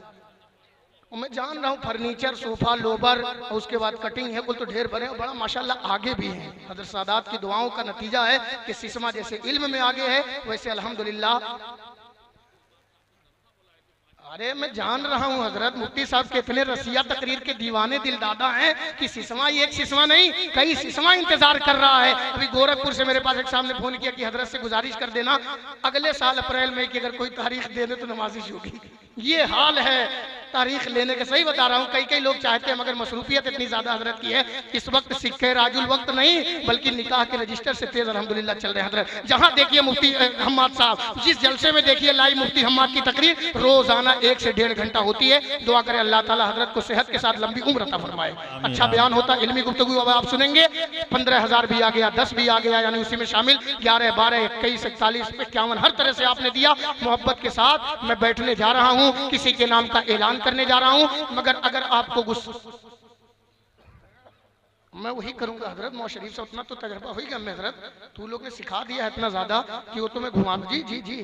मैं जान रहा हूँ फर्नीचर, सोफा, लोबर और उसके बाद कटिंग है कुल तो ढेर भरे बड़ा माशाल्लाह आगे भी हैं। हज़रत सादात की दुआओं का नतीजा है कि सिसमा जैसे इल्म में आगे है वैसे अल्हम्दुलिल्लाह। अरे मैं जान रहा हूँ हजरत मुफ्ती साहब के इतने रसिया तकरीर के दीवाने दिल दादा हैं कि सिसमा एक सिसमा नहीं कई सिसमा इंतजार कर रहा है। अभी गोरखपुर से मेरे पास एक सामने फोन किया कि हजरत से गुजारिश कर देना अगले साल अप्रैल में कि अगर कोई तारीख दे दे तो नमाजिश होगी। ये हाल है तारीख लेने के। सही बता रहा हूँ, कई लोग चाहते हैं मगर मसरूफियत इतनी ज्यादा हजरत की है इस वक्त सिक्के राजुल वक्त नहीं बल्कि निकाह के रजिस्टर से तेज अल्हम्दुलिल्लाह चल रहे हैं हजरत। जहाँ देखिए मुफ्ती हम्माद साहब, जिस जलसे में देखिए लाइव मुफ्ती हम्माद की तकरीर रोजाना 1 से 1.5 घंटा होती है। दुआ करें अल्लाह ताला हजरत को सेहत के साथ लंबी उम्र अता फरमाए। अच्छा बयान होता, इल्मी गुफ्तगू अब आप सुनेंगे। 15,000 भी आ गया, 10 भी आ गया, यानी उसी में शामिल 11, 12, 21, 41, 51 हर तरह से आपने दिया मोहब्बत के साथ। मैं बैठने जा रहा हूँ, किसी के नाम का ऐलान करने जा रहा हूँ, मगर अगर आपको गुस्सा मैं वही करूंगा हजरत। मौ शरीफ से उतना तो तजर्बा हो ही गया मैं हजरत, तू लोग ने सिखा दिया है इतना ज्यादा कि वो तो मैं घुमा जी जी जी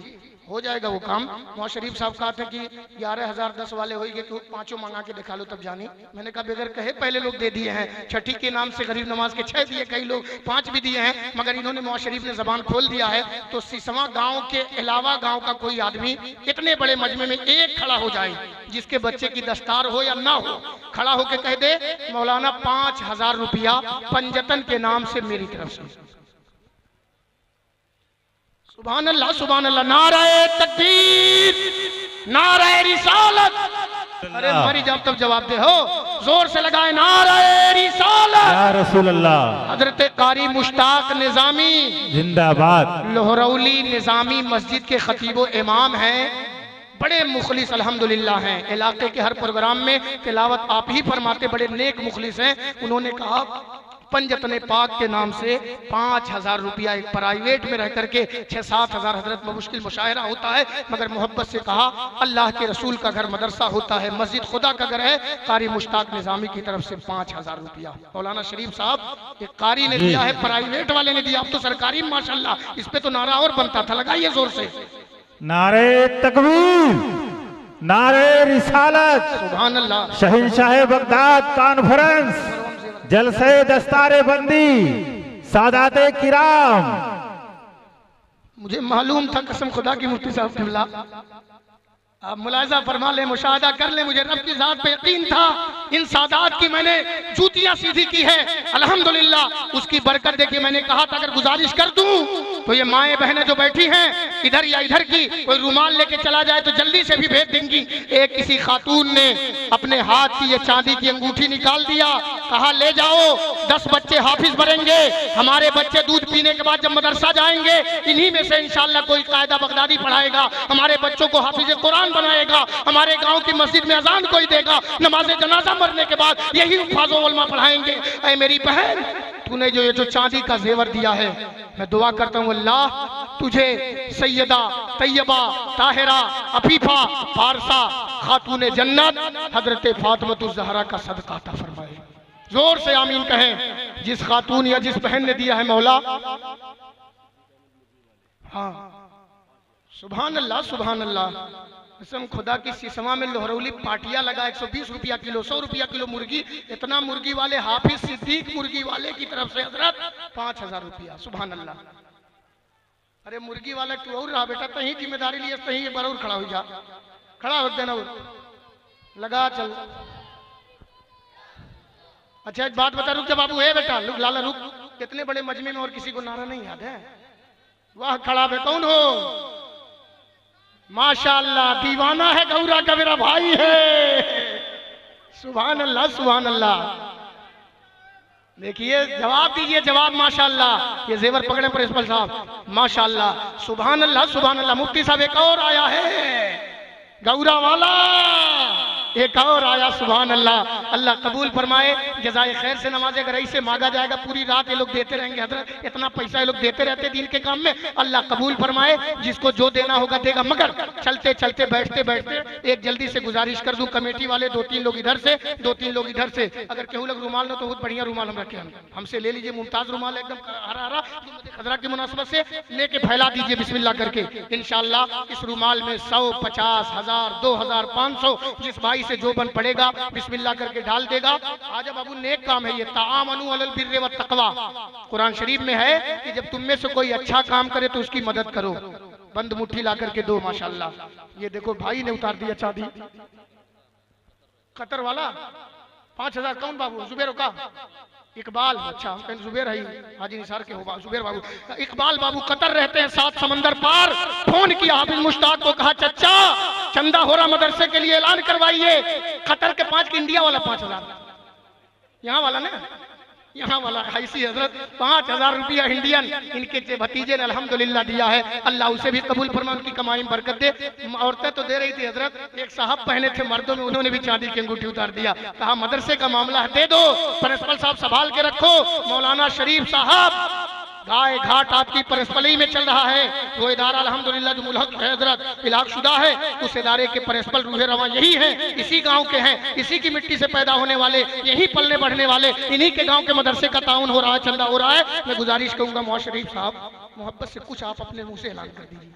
हो जाएगा वो काम। मौ शरीफ साहब कहा था कि 11,000 10 वाले होंगे तो 5 मंगा के दिखा लो तब जानी। मैंने कहा बगैर कहे पहले लोग दे दिए हैं। छठी के नाम से गरीब नमाज के 6 दिए, कई लोग 5 भी दिए हैं, मगर इन्होंने मौ शरीफ ने जबान खोल दिया है। तो सिसमा गांव के अलावा गांव का कोई आदमी इतने बड़े मजमे में एक खड़ा हो जाए जिसके बच्चे की दस्तार हो या ना हो, खड़ा होकर कह दे मौलाना 5,000 रुपया पंजतन के नाम से मेरी तरफ से। सुभान अल्लाह, सुभान अल्लाह, नाराए तकबीर, नाराए रिसालत। अरे मरी जब तब जवाब दे हो, जोर से लगाए नाराए रिसालत या रसूल अल्लाह। हजरत कारी मुश्ताक निजामी जिंदाबाद, लोहरौली निजामी मस्जिद के खतीबो इमाम हैं, बड़े मुखलिस अल्हम्दुलिल्लाह हैं। इलाके के हर प्रोग्राम में तिलावत आप ही फरमाते, बड़े नेक मुखलिस हैं। उन्होंने कहा पंजतने पाक के नाम से 5,000 रुपया एक प्राइवेट में रह करके 6-7 हज़ार हजरत में मुश्किल मुशायरा होता है, मगर मोहब्बत से कहा अल्लाह के रसूल का घर मदरसा होता है, मस्जिद खुदा का घर है। कारी मुश्ताक निजामी की तरफ से 5,000 रुपया मौलाना शरीफ साहब एक कारी ने दिया है, प्राइवेट वाले ने दिया, अब तो सरकारी माशाल्लाह। इस पे तो नारा और बनता था, लगाइए जोर से नारे तकबीर, नारे रिसालत, सुभान अल्लाह। शहंशाह बगदाद कॉन्फ्रेंस, जलसे दस्तारे बंदी, सादाते किराम। मुझे मालूम था कसम खुदा की मुफ्ती साहब किबला आप मुलाजा फरमा ले, मुशाहदा कर ले, मुझे रब की जात पे यकीन था, इन सादात की मैंने जूतियां सीधी की है, अल्हम्दुलिल्लाह उसकी बरकत देखिए। मैंने कहा था अगर गुजारिश कर दूं तो ये माएँ बहनें जो बैठी हैं इधर या इधर की, कोई रुमाल लेके चला जाए तो जल्दी से भी भेज देंगी। एक किसी खातून ने अपने हाथ की ये चांदी की अंगूठी निकाल दिया, कहा ले जाओ 10 बच्चे हाफिज बनेंगे, हमारे बच्चे दूध पीने के बाद जब मदरसा जाएंगे इन्हीं में से इंशाअल्लाह कोई कायदा बगदादी पढ़ाएगा, हमारे बच्चों को हाफिज कुरान बनाएगा, हमारे गांव की मस्जिद में अजान कोई देगा, नमाज जनाजा मरने के बाद यही हुफ्फाज़ उलमा पढ़ाएंगे। ऐ मेरी बहन, तूने जो ये जो चांदी का जेवर दिया है, मैं दुआ करता हूँ अल्लाह तुझे सैयदा तैयबा ताहिरा अफीफा फारसा खातून जन्नत हजरत फातिमा ज़हरा का सदका अता फरमाए। जोर से आमीन कहें। जिस खातून या जिस बहन ने दिया है मौला, हाँ सुभान अल्लाह सुभान अल्लाह, कसम खुदा की सिसवा में लोहरौली पाटिया लगा 120 रुपया किलो, 100 रुपया किलो मुर्गी, इतना मुर्गी वाले हाफिज सिद्दीक मुर्गी वाले की तरफ से हजरत 5000 रुपया। सुभान अल्लाह। अरे मुर्गी वाला तू और रहा बेटा, तही जिम्मेदारी लिए तही एक बार और खड़ा हो जा, खड़ा हो देना और लगा चल। अच्छा एक बात बता, रुक जा बाबू, है बेटा रुक, लाला रुक, कितने बड़े मजमे में और किसी को नारा नहीं याद है? वाह खड़ा है, कौन हो? माशाअल्लाह दीवाना है गौरा का मेरा भाई है। सुभान अल्लाह सुभान अल्लाह। देखिए जवाब दीजिए, जवाब माशाअल्लाह। ये जेवर पकड़े प्रिंसिपल साहब, माशाअल्लाह सुभान अल्लाह सुभान अल्लाह। मुफ्ती साहब एक और आया है गौरा वाला, एक और आया, सुभान अल्लाह। अल्लाह कबूल फरमाए, जज़ाए खैर से नमाज अगर ऐसे मांगा जाएगा पूरी रात ये लोग देते रहेंगे हजरत, इतना पैसा ये लोग देते रहते दीन के काम में। अल्लाह कबूल फरमाए, जिसको जो देना होगा देगा। मगर चलते चलते बैठते बैठते एक जल्दी से गुजारिश कर दूं, कमेटी वाले 2-3 लोग इधर से 2-3 लोग इधर से, अगर केहू लोग रुमाल ना तो बहुत बढ़िया रुमाल हम रखे, हमसे ले लीजिए, मुमताज रुमाल एकदम हरा हरा खजरा की मुनासबत से लेके फैला दीजिए बिस्मिल्लाह करके। इंशाअल्लाह इस रुमाल में 100, 50, 1000, 2000, 500 जिस भाई से जो बन पड़ेगा बिस्मिल्लाह करके डाल देगा। आजा बाबू नेक काम है ये, ताआमनु अलल बिर्रि व तक़वा। कुरान शरीफ में है कि जब तुम में से कोई अच्छा काम करे तो उसकी मदद करो, बंद मुट्ठी ला करके दो। माशाअल्लाह ये देखो भाई ने उतार दिया चांदी, कतर वाला 5000। कौन बाबू? जुबेर का इकबाल, अच्छा हम कहें जुबेर है, हाजी निसार के हो जुबेर बाबू। इकबाल बाबू कतर रहते हैं 7 समंदर पार। फोन किया हाफिज मुश्ताक को, कहा चचा चंदा हो रहा मदरसे के लिए, ऐलान करवाइए। कतर के 5 की इंडिया वाला 5000, यहाँ वाला ना, यहाँ वाला ऐसी हजरत 5000 रुपया इंडियन इनके भतीजे ने अल्हम्दुलिल्लाह दिया है। अल्लाह उसे भी कबूल फरमाए, उनकी कमाई में बरकत दे। औरतें तो दे रही थी हजरत, एक साहब पहने थे मर्दों में, उन्होंने भी चांदी की अंगूठी उतार दिया, कहा मदरसे का मामला है दे दो, प्रिंसिपल साहब संभाल के रखो। मौलाना शरीफ साहब गाय घाट आपकी प्रिंसिपल ही में चल रहा है, वो इदारा अल्हम्दुलिल्लाह जो मुल्हक है हजरत इलाक शुदा है, उस इदारे के प्रिंसिपल रूहे रवा यही हैं, इसी गांव के हैं, इसी की मिट्टी से पैदा होने वाले, यही पलने बढ़ने वाले, इन्हीं के गांव के मदरसे का ताउन हो रहा है, चंदा हो रहा है। मैं गुजारिश करूंगा मौलाना शरीफ साहब मोहब्बत से कुछ आप अपने मुंह से ऐलान कर दीजिए।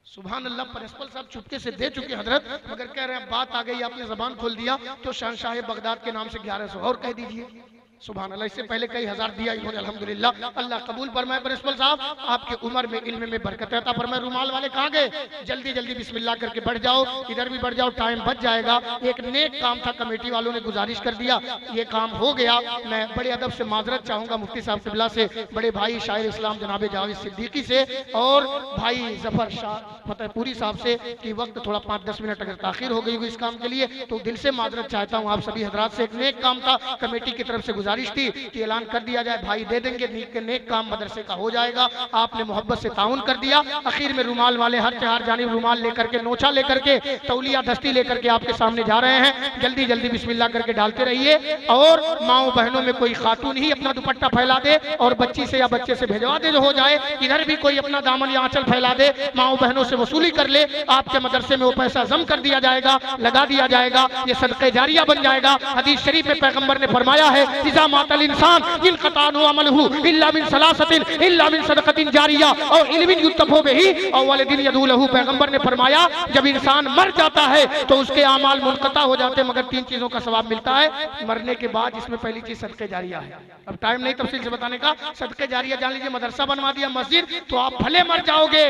सुभान अल्लाह। प्रिंसिपल साहब चुपके से दे चुके हजरत, मगर कह रहे हैं बात आ गई, आपने जबान खोल दिया तो शहंशाह बगदाद के नाम से 1100 और कह दीजिए। सुभान अल्लाह। इससे पहले कई हजार दिया इन्होंने अल्हम्दुलिल्लाह। अल्लाह कबूल फरमाए। प्रिंसिपल साहब आपके उम्र में इल्म में बरकत अता फरमाए। रुमाल वाले कहाँ गए? जल्दी जल्दी बिस्मिल्लाह करके बढ़ जाओ, इधर भी बढ़ जाओ, टाइम बच जाएगा। एक नेक काम था, कमेटी वालों ने गुजारिश कर दिया, ये काम हो गया। मैं बड़े अदब से माजरत चाहूंगा मुफ्ती साहब किबला से, बड़े भाई शायर इस्लाम जनाब जावेद सिद्दीकी से और भाई जफर शाह फतेहपुरी साहब से कि वक्त थोड़ा 5-10 मिनट अगर ताखिर हो गई इस काम के लिए तो दिल से माजरत चाहता हूँ आप सभी हजरात से। एक नेक काम था, कमेटी की तरफ से गुजारिश थी कि ऐलान कर दिया जाए, भाई दे देंगे, नेक काम मदरसे का हो जाएगा। आपने मोहब्बत से ताउन कर दिया। आखिर में रुमाल वाले हर चार जानिब रुमाल लेकर के, नोचा लेकर के, तौलिया दस्ती लेकर के आपके सामने जा रहे हैं। जल्दी जल्दी बिस्मिल्लाह करके डालते रहिए। और माओ बहनों में कोई खातून ही अपना दुपट्टा फैला दे और बच्ची से या बच्चे से भेजवा दे जो हो जाए। इधर भी कोई अपना दामन या आंचल फैला दे, माओ बहनों से वसूली कर ले, आपके मदरसे में वो पैसा जम कर दिया जाएगा, लगा दिया जाएगा, ये सदक़े जारिया बन जाएगा। हदीस शरीफ में पैगंबर ने फरमाया है, इजा मातल इंसान जिन खतानु अमलहु इल्ला मिन सलासतिन इल्ला मिन सदक़तिन जारिया और इल्मिन युतफ़ु बिही और वलदिन यदूलहु। पैगंबर ने फरमाया जब इंसान मर जाता है तो उसके आमाल मुनक़ता हो जाते हैं, मगर 3 चीजों का सवाब मिलता है मरने के बाद। इसमें पहली चीज सदक़े जारिया है। अब टाइम नहीं तफसील से बताने का। सदक़े जारिया जान लीजिए, मदरसा बनवा दिया, मस्जिद, तो आप भले मर जाओगे,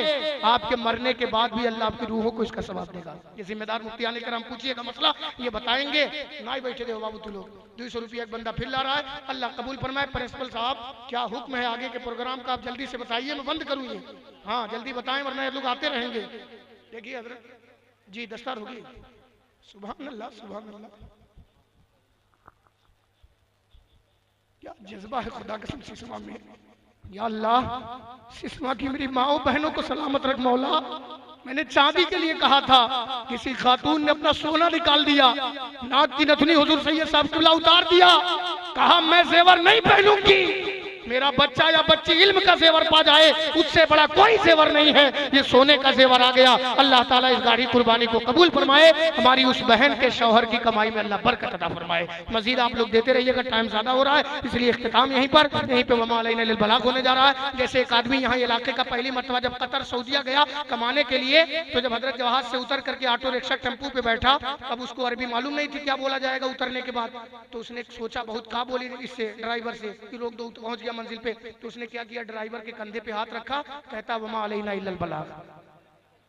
आपके मरने के बाद भी अल्लाह आपकी रूहों को इसका सवाब देगा। ये जिम्मेदार मुफ्ती आने कर हम पूछिएगा मसला, ये बताएंगे ना ही बैठे थे बाबू। तुम लोग 200 रुपया एक बंदा फिर ला रहा है, अल्लाह कबूल फरमाए। प्रिंसिपल साहब क्या हुक्म है आगे के प्रोग्राम का, आप जल्दी से बताइए, मैं बंद करूँ ये। हाँ जल्दी बताएं वरना ये लोग आते रहेंगे। देखिए हजरत जी दस्तार होगी। सुभान अल्लाह सुभान अल्लाह, क्या जज्बा है खुदा कसम सिस्मा में। या अल्लाह सिस्मा की मेरी माओ बहनों को सलामत रख मौला। मैंने चांदी के लिए कहा था, किसी खातून ने अपना सोना निकाल दिया, नाक की नथुनी हुजूर सैयद साहब किबला उतार दिया, कहा मैं जेवर नहीं पहनूंगी, मेरा बच्चा या बच्ची इल्म का जेवर पा जाए, उससे बड़ा कोई जेवर नहीं है, ये सोने का जेवर आ गया। अल्लाह ताला इस गाड़ी कुर्बानी को कबूल फरमाए, हमारी उस बहन के शौहर की कमाई में अल्लाह बरकत अता फरमाए। मजीद आप लोग देते रहिएगा, टाइम ज्यादा हो रहा है इसलिए इख्तिताम यहीं पे वमा अलैना इल्लल बलाग होने जा रहा है। जैसे एक आदमी यहाँ इलाके का पहली मरतबा जब कतर सऊदिया गया कमाने के लिए, तो जब हजरत जहाज से उतर करके ऑटो रिक्शा टेम्पू पे बैठा, अब उसको अरबी मालूम नहीं थी क्या बोला जाएगा उतरने के बाद, तो उसने सोचा बहुत कहा बोली इससे ड्राइवर से कि रोक दो, पहुंच गया मंजिल पे। तो उसने क्या किया, ड्राइवर के कंधे पे हाथ रखा, कहता वमा अलैना इल्लल बलाग।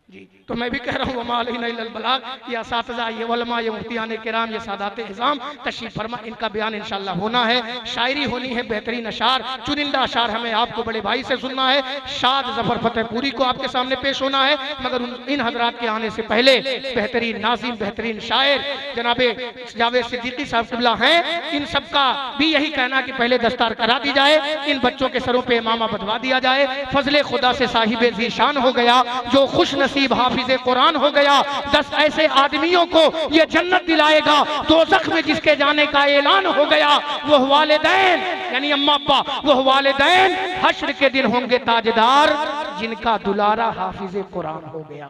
जी तो मैं भी कह रहा हूँ वमा अलैना इल्लल बलाग। ये असातिज़ा, ये उलमा, ये मुफ्तियान किराम, ये सादाते इज़ाम तशरीफ फरमा, इनका बयान इंशाअल्लाह होना है। शायरी होनी है, बेहतरीन अशार, चुनिंदा अशार हमें आपको बड़े भाई से सुनना है। शाद जफर फतेहपुरी को आपके सामने पेश होना है, मगर इन हजरात के आने से पहले बेहतरीन नाज़िम, बेहतरीन शायर जनाबे जावेद सिद्दीकी साहब किबला हैं, इन सबका भी यही कहना कि पहले दस्तार करा दी जाए, इन बच्चों के सरों पे इमामा बंधवा दिया जाए। फजले खुदा से साहिबे ज़ीशान हो गया जो खुश नसीब हाफिज़े कुरान हो गया, 10 ऐसे आदमियों को ये जन्नत दिलाएगा, दोज़ख में जिसके जाने का ऐलान हो गया। वह वालिदैन यानी अम्मा अब्बा, वह वालिदैन हश्र के दिन होंगे ताजदार, जिनका दुलारा हाफिज़े कुरान हो गया।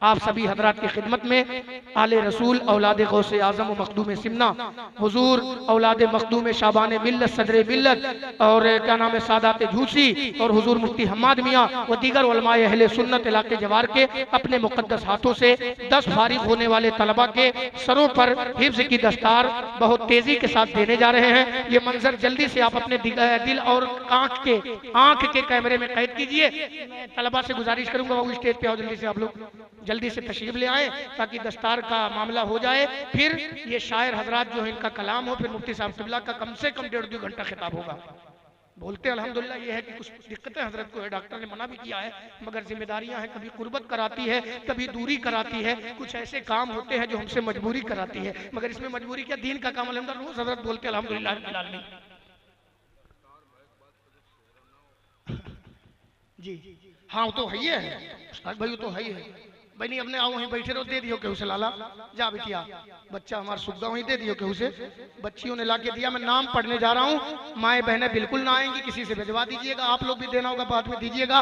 आप सभी हजरात की खिदमत में आले रसूल औलाद गौसे आजम व मखदूम सिमना हुजूर औलाद मखदूम शाबान मिल्लत सदर मिल्लत और क्या नाम है सादात झूसी और हुजूर मुफ्ती हम्माद मियाँ व दीगर उलमाए अहले सुन्नत इलाके जवार के अपने मुकद्दस हाथों से 10 फारिग होने वाले तलबा के सरों पर हिफ्ज की दस्तार बहुत तेजी के साथ देने जा रहे हैं। ये मंजर जल्दी से आप अपने दिल और आंख के कैमरे में कैद कीजिए। मैं तलबा से गुजारिश करूंगा वो स्टेज पे आओ, जल्दी से आप लोग जल्दी से तशरीफ ले आए ताकि दस्तार का मामला हो जाए। फिर ये शायर हजरात जो है इनका कलाम हो, फिर मुफ्ती साहब किबला का कम से कम 1.5-2 घंटा खिताब होगा। बोलते अल्हम्दुलिल्लाह ये है कि कुछ दिक्कतें हजरत को है, डॉक्टर ने मना भी किया है, मगर जिम्मेदारियां हैं, कभी कुर्बत कराती है, कभी दूरी कराती है, कुछ ऐसे काम होते हैं जो हमसे मजबूरी कराती है, मगर इसमें मजबूरी क्या, दीन का काम अल्हम्दुलिल्लाह रोज हजरत बोलते अल्हम्दुलिल्लाह रब्बिल आलमीन। जी हाँ वो तो है ही है भाई, वो तो है ही है भाई। नहीं अपने आओ वहीं बैठे रहो, दे दियो केहू से लाला, जा बिटिया बच्चा हमारा सुग्गा वहीं दे दियो केहू से। बच्चियों ने लाके दिया, मैं नाम पढ़ने जा रहा हूँ, माएँ बहनें बिल्कुल ना आएंगी, किसी से भिजवा दीजिएगा, आप लोग भी देना होगा बाद में दीजिएगा।